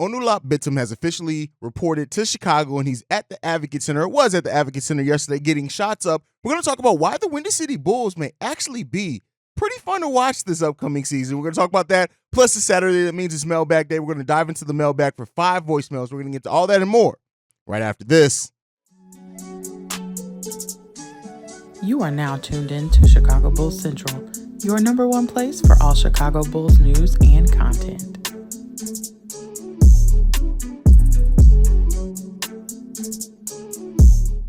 Lopitun has officially reported to Chicago, and he's at the Advocate Center. It was at the Advocate Center yesterday getting shots up. We're going to talk about why the Windy City Bulls may actually be pretty fun to watch this upcoming season. We're going to talk about that. Plus, it's Saturday. That means it's Mailbag Day. We're going to dive into the mailbag for 5 voicemails. We're going to get to all that and more right after this. You are now tuned in to Chicago Bulls Central, your number one place for all Chicago Bulls news and content.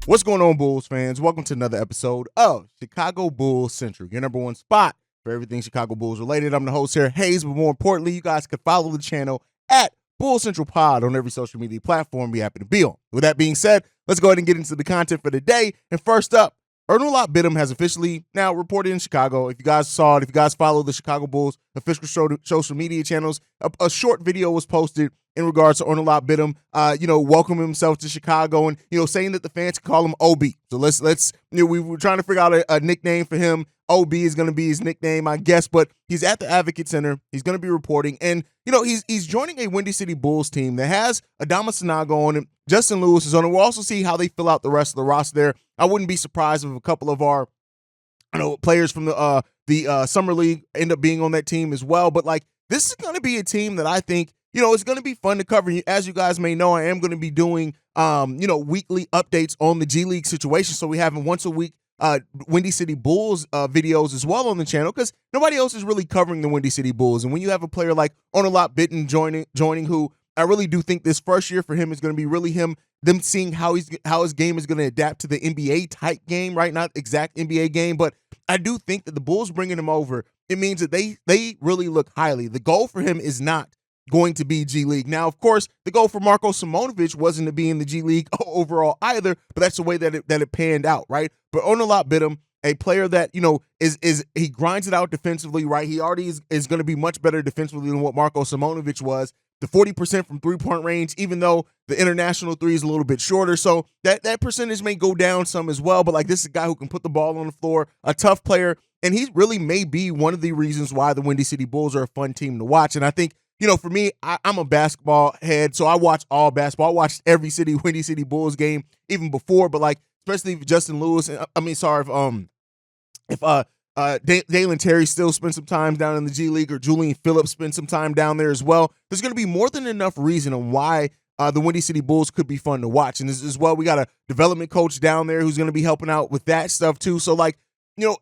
What's going on, Bulls fans? Welcome to another episode of Chicago Bulls Central, your number one spot for everything Chicago Bulls related. I'm the host here, Hayes, but more importantly, you guys can follow the channel at Bulls Central Pod on every social media platform we happen to be on. With that being said, let's go ahead and get into the content for the day. And first up, Lopitun has officially now reported in Chicago. If you guys saw it, if you guys follow the Chicago Bulls official social media channels, a short video was posted in regards to Lopitun, welcoming himself to Chicago and, saying that the fans can call him OB. So let's we were trying to figure out a nickname for him. OB is going to be his nickname, I guess, but he's at the Advocate Center. He's going to be reporting, and, he's joining a Windy City Bulls team that has Adama Sanago on it. Justin Lewis is on it. We'll also see how they fill out the rest of the roster there. I wouldn't be surprised if a couple of our players from the Summer League end up being on that team as well. But, this is going to be a team that I think, it's going to be fun to cover. As you guys may know, I am going to be doing, weekly updates on the G League situation. So we have once a week Windy City Bulls videos as well on the channel because nobody else is really covering the Windy City Bulls. And when you have a player like Lopitun joining, who I really do think this first year for him is going to be really them seeing how his game is going to adapt to the NBA type game, right? Not exact NBA game, but I do think that the Bulls bringing him over, it means that they really look highly. The goal for him is not going to be G League. Now, of course, the goal for Marko Simonovic wasn't to be in the G League overall either, but that's the way that it panned out, right? But Lopitun, a player that, is he grinds it out defensively, right? He already is going to be much better defensively than what Marko Simonovic was. The 40% from three-point range, even though the international three is a little bit shorter. So that percentage may go down some as well, but this is a guy who can put the ball on the floor, a tough player, and he really may be one of the reasons why the Windy City Bulls are a fun team to watch. And I think, for me, I'm a basketball head, so I watch all basketball. I watched every Windy City Bulls game even before, but especially if Justin Lewis, if Dalen Terry still spent some time down in the G League, or Julian Phillips spent some time down there as well, there's going to be more than enough reason on why the Windy City Bulls could be fun to watch. And as well, we got a development coach down there who's going to be helping out with that stuff too. So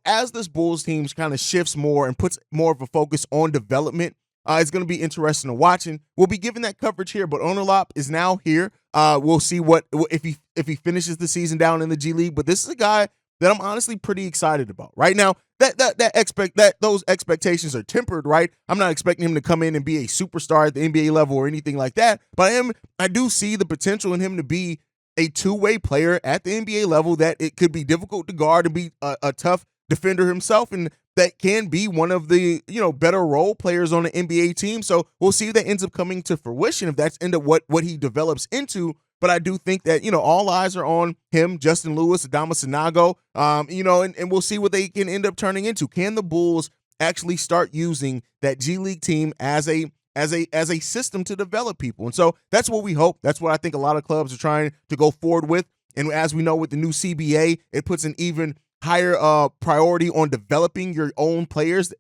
as this Bulls team kind of shifts more and puts more of a focus on development, it's going to be interesting to watch, and we'll be giving that coverage here. But Lop is now here. We'll see if he finishes the season down in the G League. But this is a guy that I'm honestly pretty excited about right now. Those expectations are tempered, right? I'm not expecting him to come in and be a superstar at the NBA level or anything like that. But I do see the potential in him to be a two-way player at the NBA level that it could be difficult to guard and be a tough defender himself, and that can be one of the better role players on the NBA team. So we'll see if that ends up coming to fruition, if that's end up what he develops into. But I do think that all eyes are on him, Justin Lewis, Adama Sanago, and we'll see what they can end up turning into. Can the Bulls actually start using that G League team as a system to develop people? And so that's what we hope. That's what I think a lot of clubs are trying to go forward with. And as we know, with the new CBA, it puts an even higher priority on developing your own players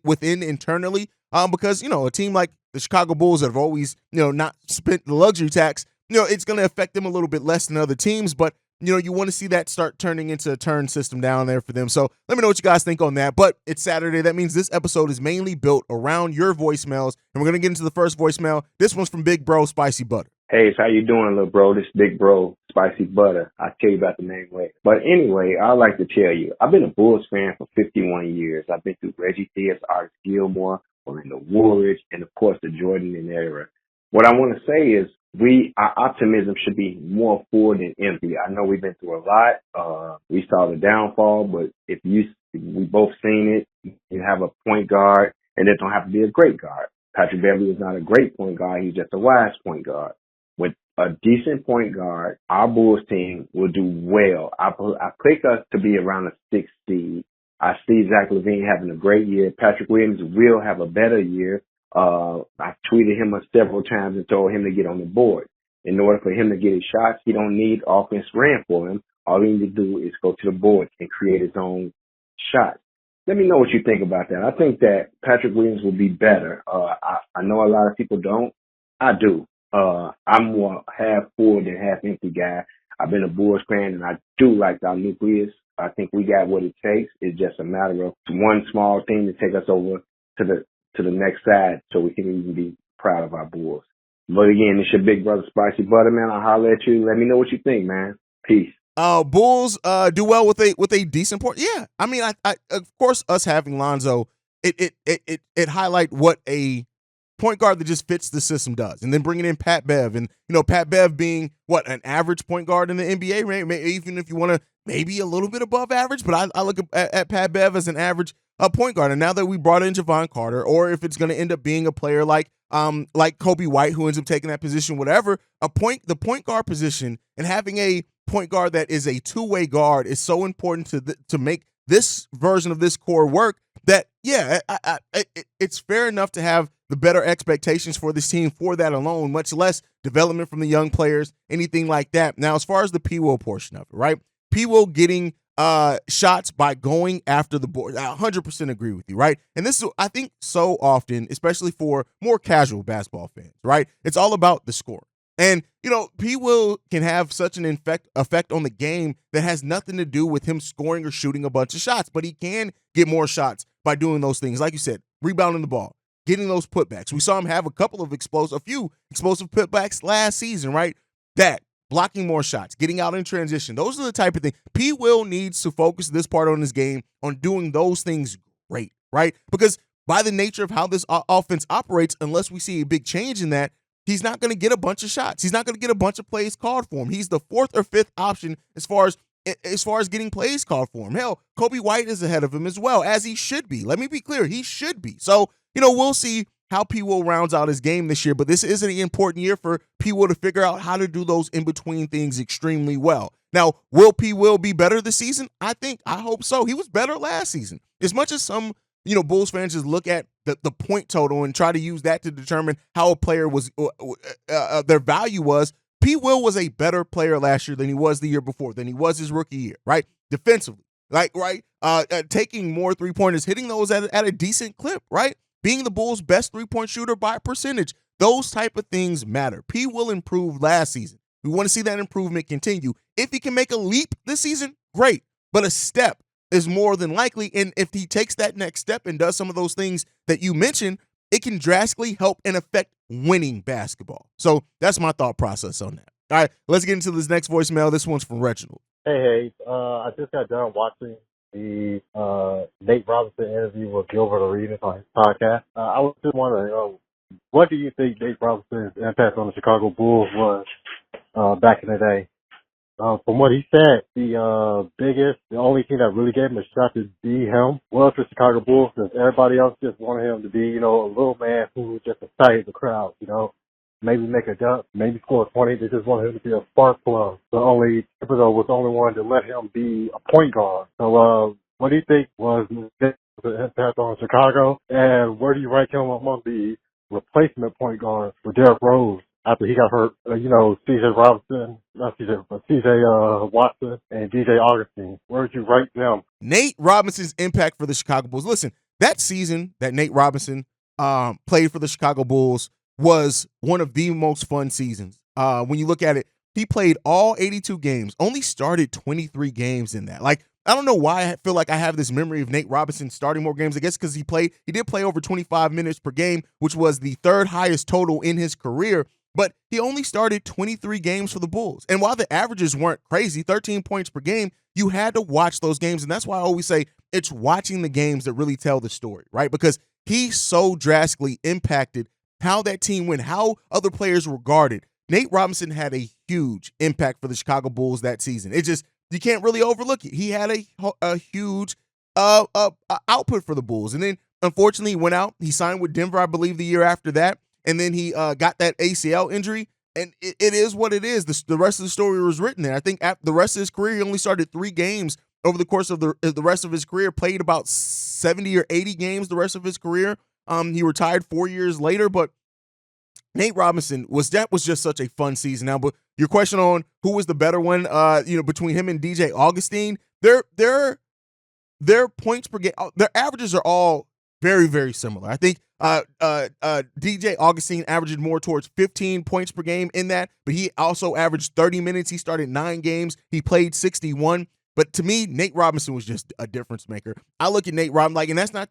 within internally, because a team like the Chicago Bulls that have always not spent the luxury tax, it's going to affect them a little bit less than other teams, but you want to see that start turning into a turn system down there for them. So let me know what you guys think on that. But it's Saturday. That means this episode is mainly built around your voicemails, and we're going to get into the first voicemail. This one's from Big Bro Spicy Butter. Hey, how you doing, little bro? This Big Bro, Spicy Butter. I'll tell you about the name later. But anyway, I'd like to tell you, I've been a Bulls fan for 51 years. I've been through Reggie Theus, Art Gilmore, Orlando Woolridge, and of course the Jordan and era. What I want to say is our optimism should be more full than empty. I know we've been through a lot. We saw the downfall, but we both seen it. You have a point guard, and it don't have to be a great guard. Patrick Beverly is not a great point guard. He's just a wise point guard. With a decent point guard, our Bulls team will do well. I pick us to be around the 6th seed. I see Zach LaVine having a great year. Patrick Williams will have a better year. I tweeted him several times and told him to get on the board. In order for him to get his shots, he don't need offense ran for him. All he needs to do is go to the board and create his own shot. Let me know what you think about that. I think that Patrick Williams will be better. I know a lot of people don't. I do. I'm more half full than half empty guy. I've been a Bulls fan, and I do like our nucleus. I think we got what it takes. It's just a matter of one small thing to take us over to the next side so we can even be proud of our Bulls. But again, it's your big brother, Spicy Butter, man. I'll holler at you. Let me know what you think, man. Peace. Bulls do well with a decent point. Yeah, I mean, I of course us having Lonzo, it highlight what a point guard that just fits the system does, and then bringing in Pat Bev, and Pat Bev being what, an average point guard in the NBA, right? Even if you want to maybe a little bit above average, but I look at Pat Bev as an average point guard. And now that we brought in Javon Carter, or if it's going to end up being a player like Kobe White, who ends up taking that position, whatever, the point guard position, and having a point guard that is a two-way guard is so important to make this version of this core work, that it's fair enough to have the better expectations for this team for that alone, much less development from the young players, anything like that. Now, as far as the P. Will portion of it, right? P. Will getting shots by going after the board. I 100% agree with you, right? And this is, I think, so often, especially for more casual basketball fans, right? It's all about the score. And, P. Will can have such an effect on the game that has nothing to do with him scoring or shooting a bunch of shots, but he can get more shots by doing those things. Like you said, rebounding the ball, getting those putbacks. We saw him have a few explosive putbacks last season, right? That, blocking more shots, getting out in transition. Those are the type of things. P. Will needs to focus this part on his game on doing those things great, right? Because by the nature of how this offense operates, unless we see a big change in that, he's not going to get a bunch of shots. He's not going to get a bunch of plays called for him. He's the fourth or fifth option as far as getting plays called for him. Hell, Kobe White is ahead of him as well, as he should be. Let me be clear. He should be. So, we'll see how P. Will rounds out his game this year, but this is an important year for P. Will to figure out how to do those in-between things extremely well. Now, will P. Will be better this season? I hope so. He was better last season. As much as some, Bulls fans just look at the point total and try to use that to determine how a player was, their value was, P. Will was a better player last year than he was the year before, than he was his rookie year, right? Defensively, taking more three-pointers, hitting those at a decent clip, right? Being the Bulls' best three-point shooter by percentage. Those type of things matter. P. Will improve last season. We want to see that improvement continue. If he can make a leap this season, great. But a step is more than likely. And if he takes that next step and does some of those things that you mentioned, it can drastically help and affect winning basketball. So that's my thought process on that. All right, let's get into this next voicemail. This one's from Reginald. Hey, I just got done watching the Nate Robinson interview with Gilbert Arenas on his podcast. I was just wondering, what do you think Nate Robinson's impact on the Chicago Bulls was back in the day? From what he said, the only team that really gave him a shot to be him was the Chicago Bulls, because everybody else just wanted him to be, a little man who just excited the crowd, maybe make a dunk, maybe score 20. They just wanted him to be a spark plug. Thibodeau was the only one to let him be a point guard. So, what do you think was the impact on Chicago, and where do you rank him among the replacement point guards for Derrick Rose after he got hurt? CJ Watson and DJ Augustine. Where would you rank them? Nate Robinson's impact for the Chicago Bulls. Listen, that season that Nate Robinson played for the Chicago Bulls was one of the most fun seasons. When you look at it, he played all 82 games, only started 23 games in that. I don't know why I feel like I have this memory of Nate Robinson starting more games. I guess because he did play over 25 minutes per game, which was the third highest total in his career. But he only started 23 games for the Bulls. And while the averages weren't crazy, 13 points per game, you had to watch those games. And that's why I always say it's watching the games that really tell the story, right? Because he so drastically impacted how that team went, how other players were guarded. Nate Robinson had a huge impact for the Chicago Bulls that season. You can't really overlook it. He had a huge output for the Bulls. And then, unfortunately, he went out. He signed with Denver, I believe, the year after that. And then he got that ACL injury. And it is what it is. The rest of the story was written there. I think after the rest of his career, he only started 3 games over the course of the rest of his career, played about 70 or 80 games the rest of his career. He retired 4 years later, but Nate Robinson was just such a fun season. Now, but your question on who was the better one, between him and DJ Augustine, their points per game, their averages are all very, very similar. I think DJ Augustine averaged more towards 15 points per game in that, but he also averaged 30 minutes. He started 9 games. He played 61. But to me, Nate Robinson was just a difference maker. I look at Nate Robinson, and that's not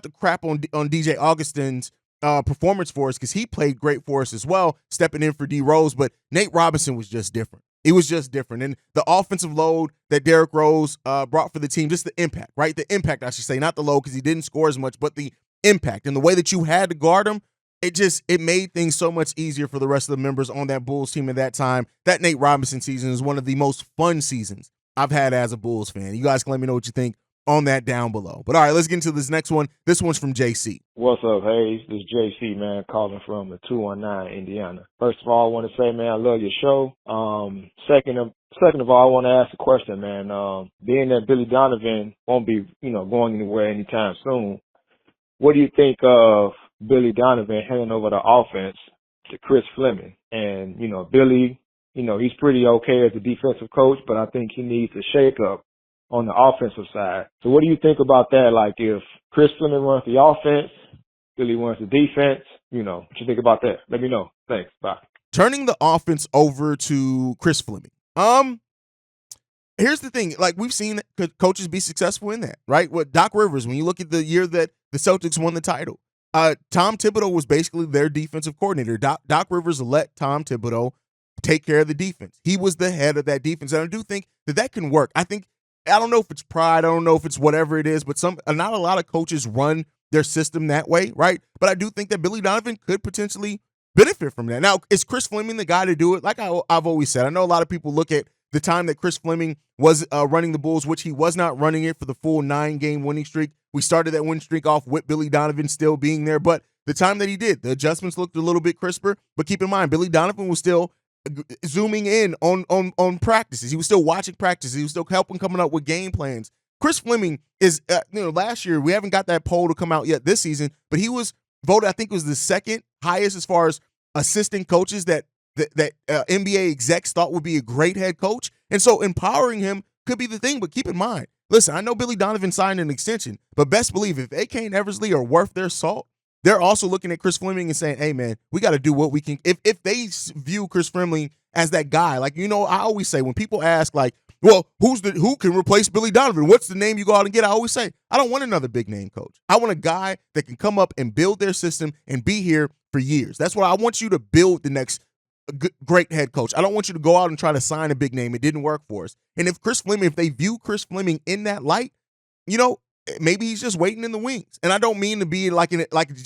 to crap on DJ Augustine's performance for us, because he played great for us as well, stepping in for D Rose. But Nate Robinson was just different. It was just different. And the offensive load that Derrick Rose brought for the team, just the impact, right? The impact, I should say, not the load, because he didn't score as much, but the impact and the way that you had to guard him, it made things so much easier for the rest of the members on that Bulls team at that time. That Nate Robinson season is one of the most fun seasons I've had as a Bulls fan. You guys can let me know what you think on that down below. But all right, let's get into this next one. This one's from JC. What's up, Hayes? This is JC, man, calling from the 219, Indiana. First of all, I want to say, man, I love your show. Second of all, I want to ask a question, man. Being that Billy Donovan won't be, going anywhere anytime soon, what do you think of Billy Donovan handing over the offense to Chris Fleming? And, Billy, he's pretty okay as a defensive coach, but I think he needs a shakeup on the offensive side. So what do you think about that? Like, if Chris Fleming runs the offense, Billy runs the defense, what you think about that? Let me know. Thanks. Bye. Turning the offense over to Chris Fleming. Here's the thing. Like, we've seen coaches be successful in that, right? What Doc Rivers, when you look at the year that the Celtics won the title, Tom Thibodeau was basically their defensive coordinator. Doc Rivers let Tom Thibodeau take care of the defense. He was the head of that defense. And I do think that can work. I don't know if it's pride. I don't know if it's whatever it is, but not a lot of coaches run their system that way, right? But I do think that Billy Donovan could potentially benefit from that. Now, is Chris Fleming the guy to do it? Like I've always said, I know a lot of people look at the time that Chris Fleming was running the Bulls, which he was not running it for the full 9-game winning streak. We started that winning streak off with Billy Donovan still being there, but the time that he did, the adjustments looked a little bit crisper. But keep in mind, Billy Donovan was still zooming in on practices. He was still watching practices. He was still helping coming up with game plans. Chris Fleming is, last year, we haven't got that poll to come out yet this season, but he was voted, I think it was the second highest as far as assistant coaches that NBA execs thought would be a great head coach. And so empowering him could be the thing. But keep in mind, listen, I know Billy Donovan signed an extension, but best believe if AK and Eversley are worth their salt, they're also looking at Chris Fleming and saying, hey, man, we got to do what we can. If they view Chris Fleming as that guy, like, I always say when people ask, like, well, who can replace Billy Donovan? What's the name you go out and get? I always say, I don't want another big name coach. I want a guy that can come up and build their system and be here for years. That's why I want you to build the next great head coach. I don't want you to go out and try to sign a big name. It didn't work for us. And if they view Chris Fleming in that light, maybe he's just waiting in the wings. And I don't mean to be like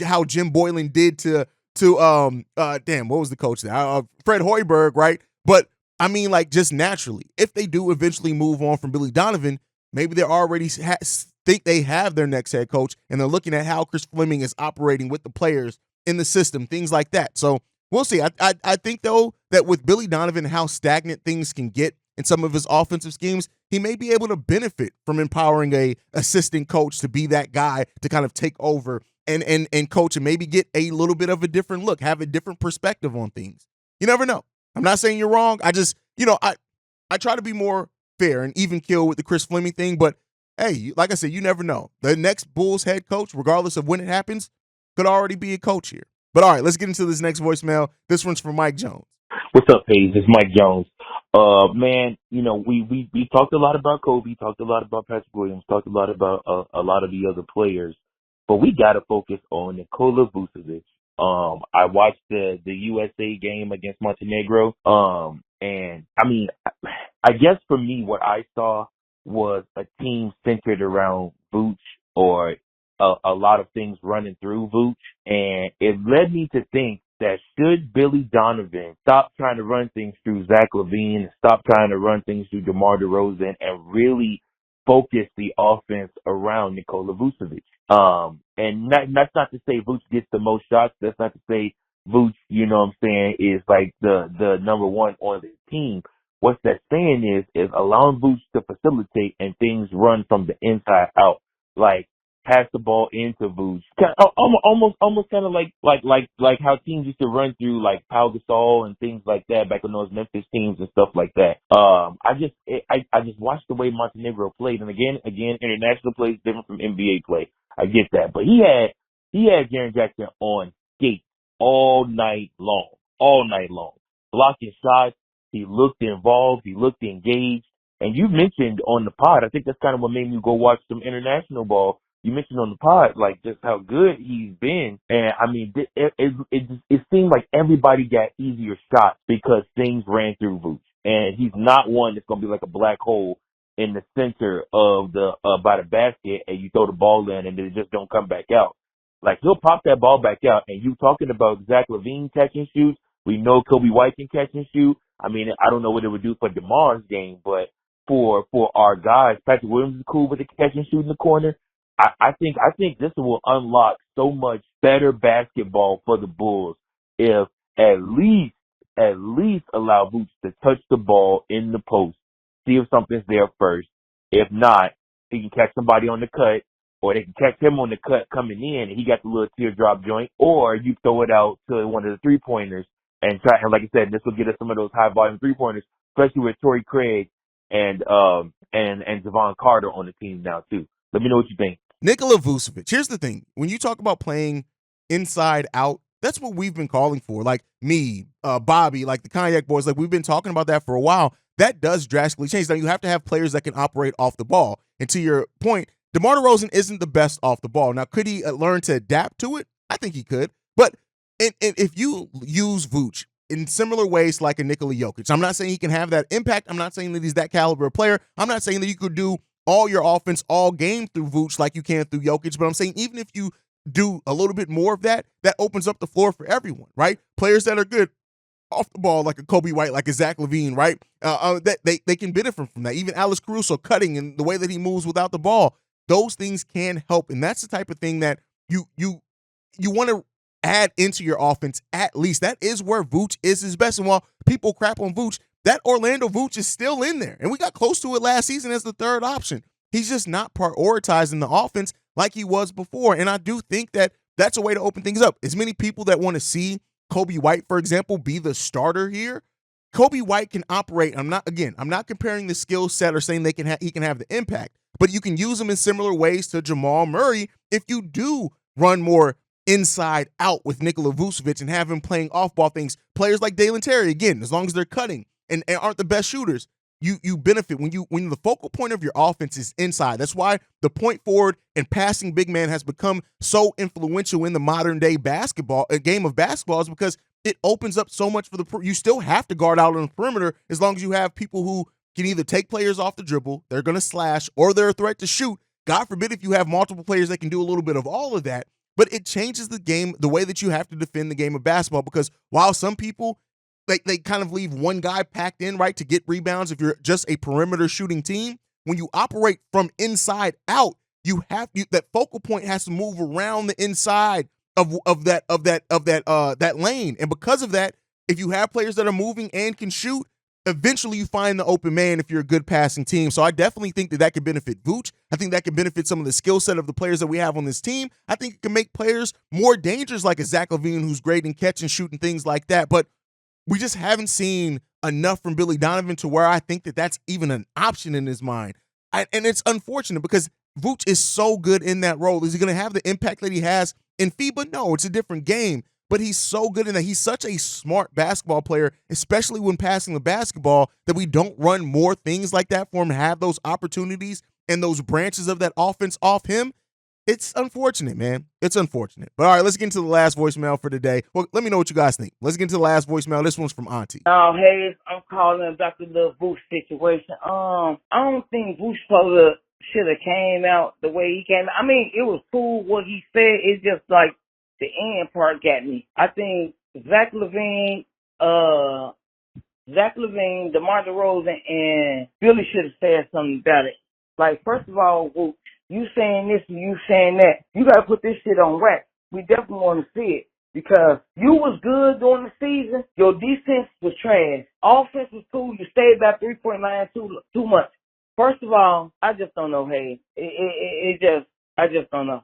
how Jim Boylan did to what was the coach there? Fred Hoiberg, right? But I mean, like, just naturally, if they do eventually move on from Billy Donovan, maybe they already think they have their next head coach, and they're looking at how Chris Fleming is operating with the players in the system, things like that. So we'll see. I think, though, that with Billy Donovan, how stagnant things can get in some of his offensive schemes, he may be able to benefit from empowering a assistant coach to be that guy to kind of take over and coach and maybe get a little bit of a different look, have a different perspective on things. You never know. I'm not saying you're wrong. I just, I try to be more fair and even keel with the Chris Fleming thing. But, hey, like I said, you never know. The next Bulls head coach, regardless of when it happens, could already be a coach here. But, all right, let's get into this next voicemail. This one's from Mike Jones. What's up, Hayes? It's Mike Jones. Man, we talked a lot about Kobe, talked a lot about Patrick Williams, talked a lot about a lot of the other players, but we got to focus on Nikola Vucevic. I watched the USA game against Montenegro. And I mean, I guess for me, what I saw was a team centered around Vooch, or a lot of things running through Vooch. And it led me to think that should Billy Donovan stop trying to run things through Zach LaVine, stop trying to run things through DeMar DeRozan, and really focus the offense around Nikola Vucevic. And that's not to say Vooch gets the most shots. That's not to say Vooch, is like the number one on the team. What that's saying is allowing Vooch to facilitate and things run from the inside out. Like, pass the ball into Vooch. Almost kind of like how teams used to run through like Pau Gasol and things like that back on those Memphis teams and stuff like that. I just watched the way Montenegro played, and again, international play is different from NBA play. I get that, but he had Jaren Jackson on skates all night long, blocking shots. He looked involved. He looked engaged. And you mentioned on the pod, I think that's kind of what made me go watch some international ball. You mentioned on the pod, like, just how good he's been. And, I mean, it seemed like everybody got easier shots because things ran through Vooch. And he's not one that's going to be like a black hole in the center of by the basket, and you throw the ball in and it just don't come back out. Like, he'll pop that ball back out. And you talking about Zach LaVine catch and shoot. We know Kobe White can catch and shoot. I mean, I don't know what it would do for DeMar's game, but for our guys, Patrick Williams is cool with the catch and shoot in the corner. I think this will unlock so much better basketball for the Bulls if at least allow Vooch to touch the ball in the post, see if something's there first. If not, he can catch somebody on the cut, or they can catch him on the cut coming in, and he got the little teardrop joint, or you throw it out to one of the three-pointers and try. And like I said, this will get us some of those high-volume three-pointers, especially with Torrey Craig and Javon Carter on the team now too. Let me know what you think. Nikola Vucevic. Here's the thing. When you talk about playing inside out, that's what we've been calling for. Like me, Bobby, like the Cognac Boys, like we've been talking about that for a while. That does drastically change. Now you have to have players that can operate off the ball. And to your point, DeMar DeRozan isn't the best off the ball. Now, could he learn to adapt to it? I think he could. But if you use Vooch in similar ways like a Nikola Jokic, I'm not saying he can have that impact. I'm not saying that he's that caliber of player. I'm not saying that you could do all your offense all game through Vooch like you can through Jokic. But I'm saying even if you do a little bit more of that, that opens up the floor for everyone, right? Players that are good off the ball, like a Kobe White, like a Zach LaVine, right? That they can benefit from that. Even Alex Caruso cutting and the way that he moves without the ball, those things can help. And that's the type of thing that you want to add into your offense at least. That is where Vooch is his best. And while people crap on Vooch, that Orlando Vooch is still in there. And we got close to it last season as the third option. He's just not prioritizing the offense like he was before. And I do think that that's a way to open things up. As many people that want to see Kobe White, for example, be the starter here, Kobe White can operate. I'm not comparing the skill set or saying he can have the impact, but you can use him in similar ways to Jamal Murray if you do run more inside out with Nikola Vucevic and have him playing off-ball things. Players like Dalen Terry, again, as long as they're cutting and aren't the best shooters, you benefit when the focal point of your offense is inside. That's why the point forward and passing big man has become so influential in the modern day game of basketball, is because it opens up so much you still have to guard out on the perimeter as long as you have people who can either take players off the dribble, they're going to slash, or they're a threat to shoot. God forbid if you have multiple players that can do a little bit of all of that, but it changes the game, the way that you have to defend the game of basketball, because while some people, they kind of leave one guy packed in, right, to get rebounds if you're just a perimeter shooting team, when you operate from inside out, that focal point has to move around the inside of that lane. And because of that, if you have players that are moving and can shoot, eventually you find the open man if you're a good passing team. So I definitely think that could benefit Vooch. I think that could benefit some of the skill set of the players that we have on this team. I think it can make players more dangerous, like a Zach LaVine, who's great in catch and shoot and things like that. But we just haven't seen enough from Billy Donovan to where I think that that's even an option in his mind. And it's unfortunate because Vooch is so good in that role. Is he going to have the impact that he has in FIBA? No, it's a different game. But he's so good in that. He's such a smart basketball player, especially when passing the basketball, that we don't run more things like that for him to have those opportunities and those branches of that offense off him. It's unfortunate, man. It's unfortunate. But all right, let's get into the last voicemail for today. Well, let me know what you guys think. Let's get into the last voicemail. This one's from Auntie. Oh, Hayes, I'm calling about the little Vooch situation. I don't think Vooch should have came out the way he came out. I mean, it was cool what he said. It's just like the end part got me. I think Zach LaVine, DeMar DeRozan, and Billy should have said something about it. Like, first of all, Vooch, you saying this and you saying that. You got to put this shit on wax. We definitely want to see it because you was good during the season. Your defense was trash. Offense was cool. You stayed about 3.9 too much. First of all, I just don't know, hey. It just, I just don't know.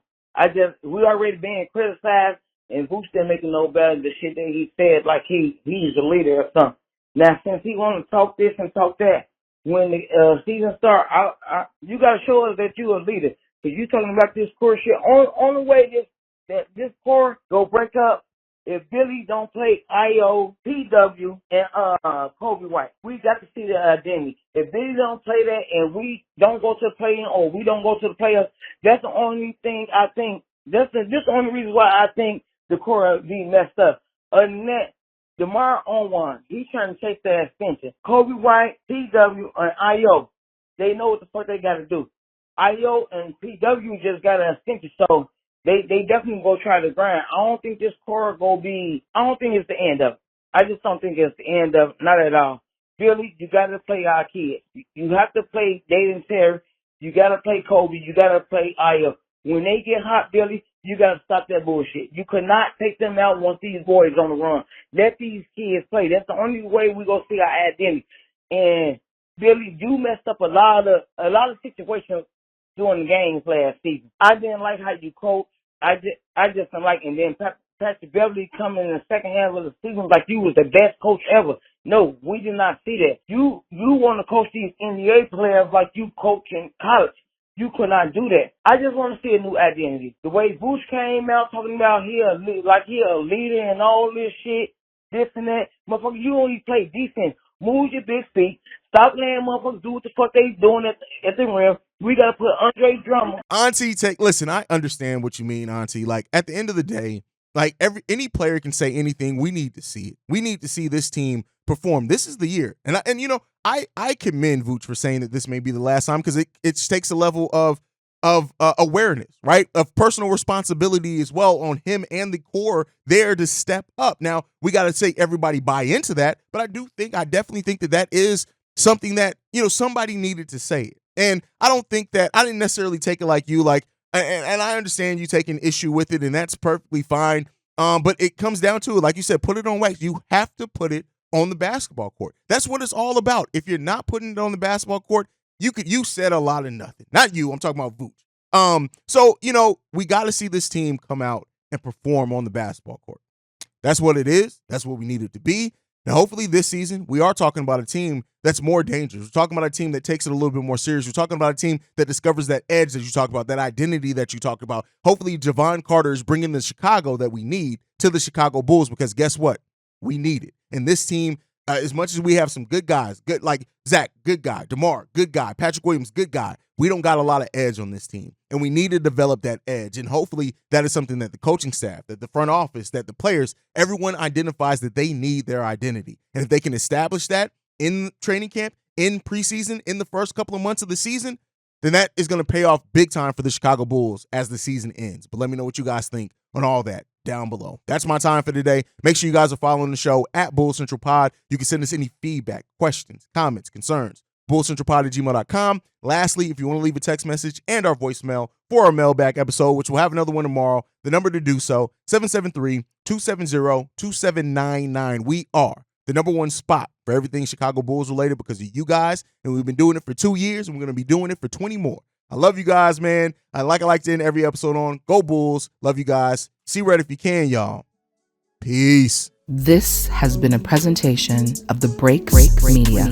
We already being criticized, and Vooch didn't make it no better. The shit that he said, like he's a leader or something. Now, since he want to talk this and talk that, when the season start, you got to show us that you a leader. Cause you talking about this core shit. Only way this core go break up if Billy don't play IO, PW, and Kobe White. We got to see the identity. If Billy don't play that and we don't go to the play-in or we don't go to the playoffs, that's the only thing I think. This the only reason why I think the core be messed up. Other than that, DeMar on one. He's trying to chase that extension. Kobe White, PW, and IO. They know what the fuck they got to do. IO and PW just got an extension, so they definitely go try to grind. I don't think this core I don't think it's the end of it. I just don't think it's the end of it. Not at all. Billy, you got to play our kids. You have to play Dayton Terry. You got to play Kobe. You got to play IO. When they get hot, Billy, you got to stop that bullshit. You could not take them out once these boys on the run. Let these kids play. That's the only way we gonna see our identity. And Billy, you messed up a lot of situations during the games last season. I didn't like how you coach. I just didn't like. And then Patrick Beverly coming in the second half of the season like you was the best coach ever. No, we did not see that. You want to coach these NBA players like you coach in college. You could not do that. I just want to see a new identity. The way Vooch came out talking about he a leader and all this shit, this and that. Motherfucker, you only play defense. Move your big feet. Stop letting motherfuckers do what the fuck they doing at the rim. We got to put Andre Drummond. Auntie, listen, I understand what you mean, Auntie. Like, at the end of the day, like any player can say anything. We need to see it. We need to see this team perform. This is the year. And you know, I commend Vooch for saying that this may be the last time because it takes a level of awareness, right? Of personal responsibility as well on him and the core there to step up. Now, we got to say everybody buy into that, but I definitely think that is something that, you know, somebody needed to say it. And I didn't necessarily take it like you, like, and I understand you taking issue with it, and that's perfectly fine. But it comes down to it, like you said, put it on wax. You have to put it on the basketball court. That's what it's all about. If you're not putting it on the basketball court, you said a lot of nothing. Not you, I'm talking about Vooch. So, you know, we got to see this team come out and perform on the basketball court. That's what it is. That's what we need it to be. Now, hopefully this season, we are talking about a team that's more dangerous. We're talking about a team that takes it a little bit more serious. We're talking about a team that discovers that edge that you talk about, that identity that you talk about. Hopefully, Javon Carter is bringing the Chicago that we need to the Chicago Bulls because guess what? We need it. And this team, as much as we have some good guys, good like Zach, good guy, DeMar, good guy, Patrick Williams, good guy, we don't got a lot of edge on this team. And we need to develop that edge. And hopefully that is something that the coaching staff, that the front office, that the players, everyone identifies that they need their identity. And if they can establish that in training camp, in preseason, in the first couple of months of the season, then that is going to pay off big time for the Chicago Bulls as the season ends. But let me know what you guys think on all that down below. That's my time for today. Make sure you guys are following the show at Bull Central Pod. You can send us any feedback, questions, comments, concerns, bullcentralpod@gmail.com. Lastly, if you want to leave a text message and our voicemail for our mailbag episode, which we'll have another one tomorrow, the number to do so, 773-270-2799. We are the number one spot for everything Chicago Bulls related because of you guys, and we've been doing it for 2 years, and we're going to be doing it for 20 more. I love you guys, man. I like to end every episode on Go Bulls. Love you guys. See red if you can, y'all. Peace. This has been a presentation of the Break Media.